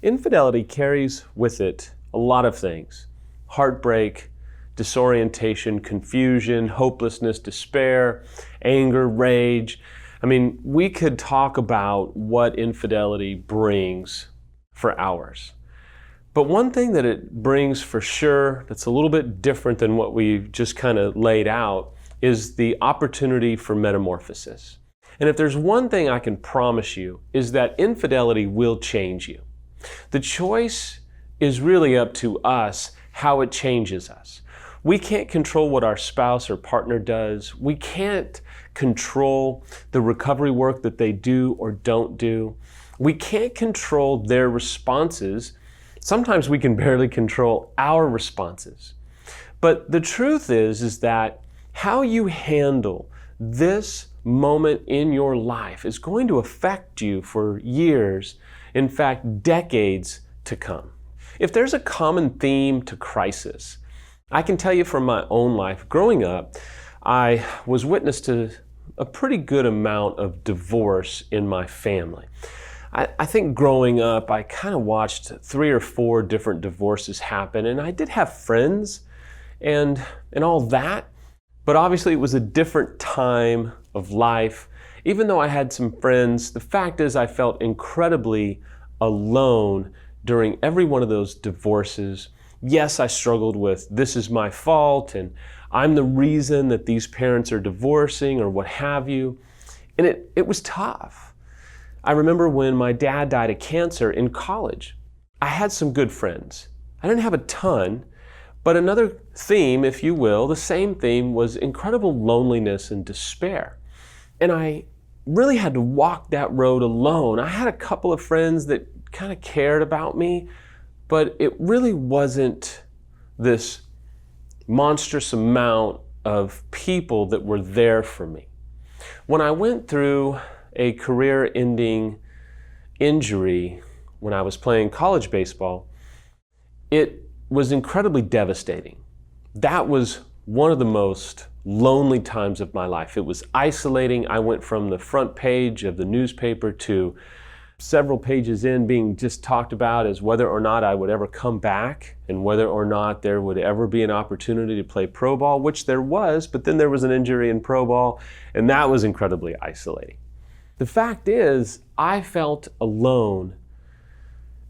Infidelity carries with it a lot of things: heartbreak, disorientation, confusion, hopelessness, despair, anger, rage. I mean, we could talk about what infidelity brings for hours. But one thing that it brings for sure that's a little bit different than what we just kind of laid out is the opportunity for metamorphosis. And if there's one thing I can promise you is that infidelity will change you. The choice is really up to us how it changes us. We can't control what our spouse or partner does. We can't control the recovery work that they do or don't do. We can't control their responses. Sometimes we can barely control our responses. But the truth is that how you handle this moment in your life is going to affect you for years, in fact, decades to come. If there's a common theme to crisis, I can tell you from my own life, growing up, I was witness to a pretty good amount of divorce in my family. I think growing up, I kind of watched 3 or 4 different divorces happen, and I did have friends and all that, but obviously it was a different time of life. Even though I had some friends, the fact is I felt incredibly alone during every one of those divorces. Yes, I struggled with this is my fault and I'm the reason that these parents are divorcing or what have you. And it was tough. I remember when my dad died of cancer in college, I had some good friends. I didn't have a ton, but another theme, if you will, the same theme, was incredible loneliness and despair. And I really had to walk that road alone. I had a couple of friends that kind of cared about me, but it really wasn't this monstrous amount of people that were there for me. When I went through a career-ending injury when I was playing college baseball, it was incredibly devastating. That was one of the most lonely times of my life. It was isolating. I went from the front page of the newspaper to several pages in being just talked about as whether or not I would ever come back and whether or not there would ever be an opportunity to play pro ball, which there was, but then there was an injury in pro ball, and that was incredibly isolating. The fact is, I felt alone,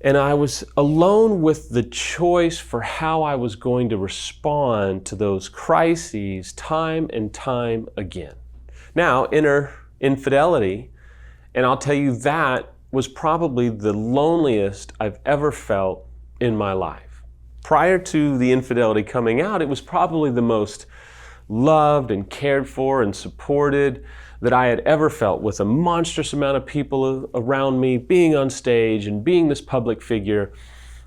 and I was alone with the choice for how I was going to respond to those crises time and time again. Now, enter infidelity, and I'll tell you that was probably the loneliest I've ever felt in my life. Prior to the infidelity coming out, it was probably the most loved and cared for and supported that I had ever felt, with a monstrous amount of people around me, being on stage and being this public figure.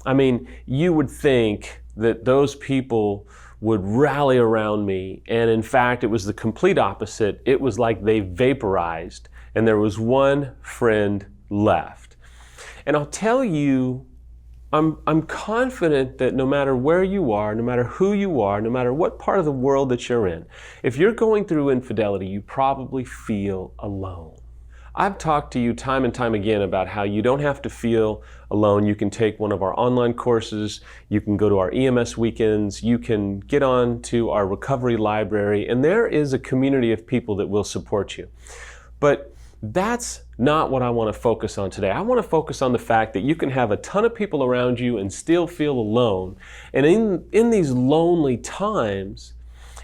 I mean, you would think that those people would rally around me, and in fact, it was the complete opposite. It was like they vaporized, and there was one friend left. And I'll tell you, I'm confident that no matter where you are, no matter who you are, no matter what part of the world that you're in, if you're going through infidelity, you probably feel alone. I've talked to you time and time again about how you don't have to feel alone. You can take one of our online courses, you can go to our EMS weekends, you can get on to our recovery library, and there is a community of people that will support you. But that's not what I want to focus on today. I want to focus on the fact that you can have a ton of people around you and still feel alone. And in these lonely times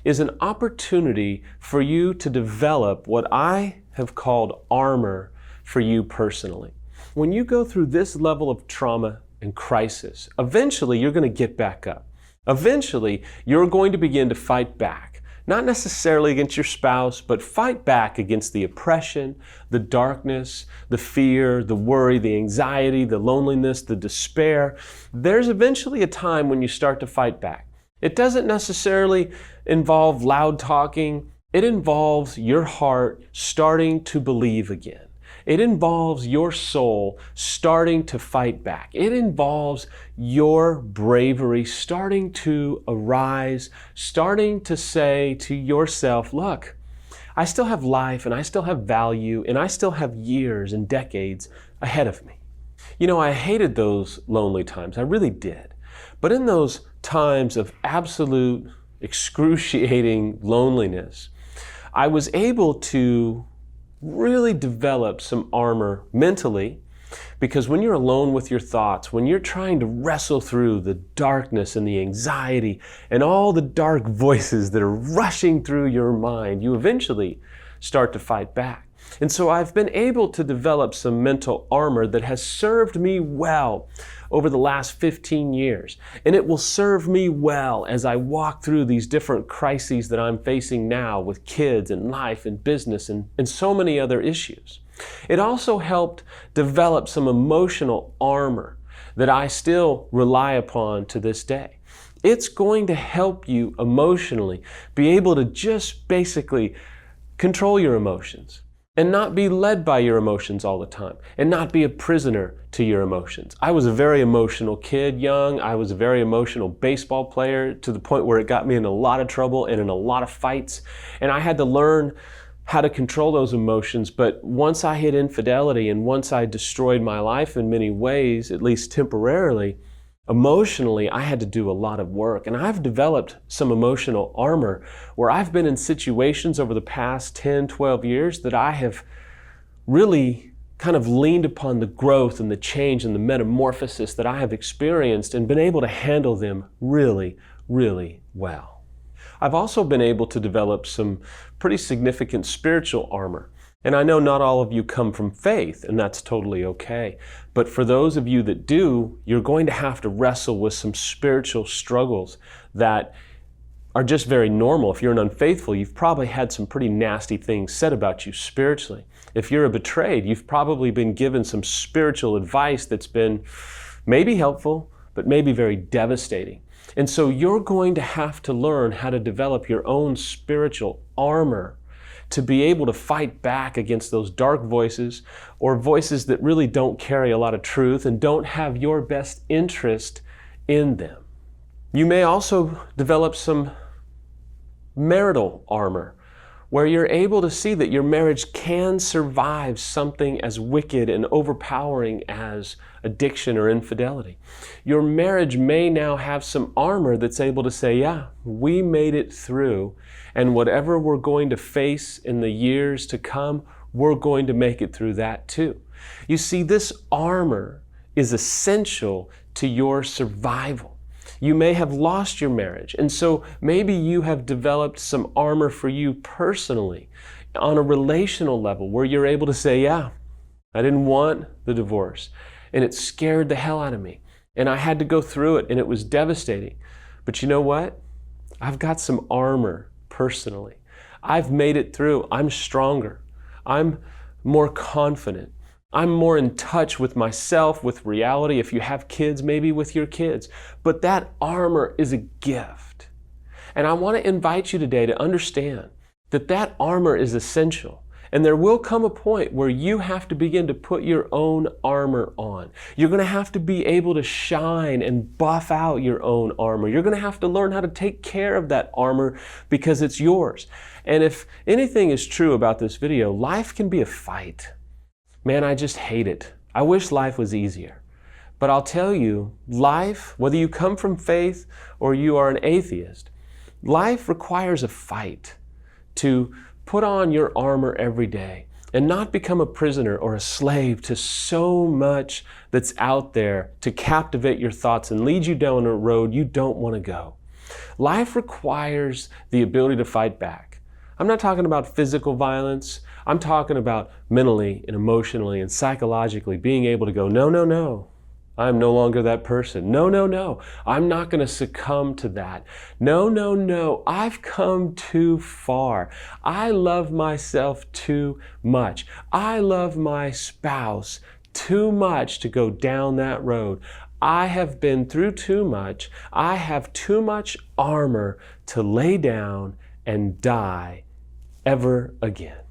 is an opportunity for you to develop what I have called armor for you personally. When you go through this level of trauma and crisis, eventually you're going to get back up. Eventually you're going to begin to fight back. Not necessarily against your spouse, but fight back against the oppression, the darkness, the fear, the worry, the anxiety, the loneliness, the despair. There's eventually a time when you start to fight back. It doesn't necessarily involve loud talking. It involves your heart starting to believe again. It involves your soul starting to fight back. It involves your bravery starting to arise, starting to say to yourself, look, I still have life and I still have value and I still have years and decades ahead of me. You know, I hated those lonely times. I really did. But in those times of absolute excruciating loneliness, I was able to really develop some armor mentally, because when you're alone with your thoughts, when you're trying to wrestle through the darkness and the anxiety and all the dark voices that are rushing through your mind, you eventually start to fight back. And so I've been able to develop some mental armor that has served me well over the last 15 years. And it will serve me well as I walk through these different crises that I'm facing now with kids and life and business and so many other issues. It also helped develop some emotional armor that I still rely upon to this day. It's going to help you emotionally be able to just basically control your emotions and not be led by your emotions all the time and not be a prisoner to your emotions. I was a very emotional kid young. I was a very emotional baseball player to the point where it got me in a lot of trouble and in a lot of fights. And I had to learn how to control those emotions. But once I hit infidelity and once I destroyed my life in many ways, at least temporarily, emotionally, I had to do a lot of work. And I've developed some emotional armor where I've been in situations over the past 10, 12 years that I have really kind of leaned upon the growth and the change and the metamorphosis that I have experienced and been able to handle them really, really well. I've also been able to develop some pretty significant spiritual armor. And I know not all of you come from faith, and that's totally okay. But for those of you that do, you're going to have to wrestle with some spiritual struggles that are just very normal. If you're an unfaithful, you've probably had some pretty nasty things said about you spiritually. If you're a betrayed, you've probably been given some spiritual advice that's been maybe helpful, but maybe very devastating. And so you're going to have to learn how to develop your own spiritual armor to be able to fight back against those dark voices or voices that really don't carry a lot of truth and don't have your best interest in them. You may also develop some marital armor where you're able to see that your marriage can survive something as wicked and overpowering as addiction or infidelity. Your marriage may now have some armor that's able to say, yeah, we made it through, and whatever we're going to face in the years to come, we're going to make it through that too. You see, this armor is essential to your survival. You may have lost your marriage, and so maybe you have developed some armor for you personally on a relational level where you're able to say, yeah, I didn't want the divorce, and it scared the hell out of me, and I had to go through it, and it was devastating. But you know what? I've got some armor personally. I've made it through. I'm stronger. I'm more confident. I'm more in touch with myself, with reality. If you have kids, maybe with your kids. But that armor is a gift. And I want to invite you today to understand that that armor is essential. And there will come a point where you have to begin to put your own armor on. You're going to have to be able to shine and buff out your own armor. You're going to have to learn how to take care of that armor because it's yours. And if anything is true about this video, life can be a fight. Man, I just hate it. I wish life was easier. But I'll tell you, life, whether you come from faith or you are an atheist, life requires a fight to put on your armor every day and not become a prisoner or a slave to so much that's out there to captivate your thoughts and lead you down a road you don't want to go. Life requires the ability to fight back. I'm not talking about physical violence. I'm talking about mentally and emotionally and psychologically being able to go, no, no, no. I'm no longer that person. No, no, no. I'm not going to succumb to that. No, no, no. I've come too far. I love myself too much. I love my spouse too much to go down that road. I have been through too much. I have too much armor to lay down and die ever again.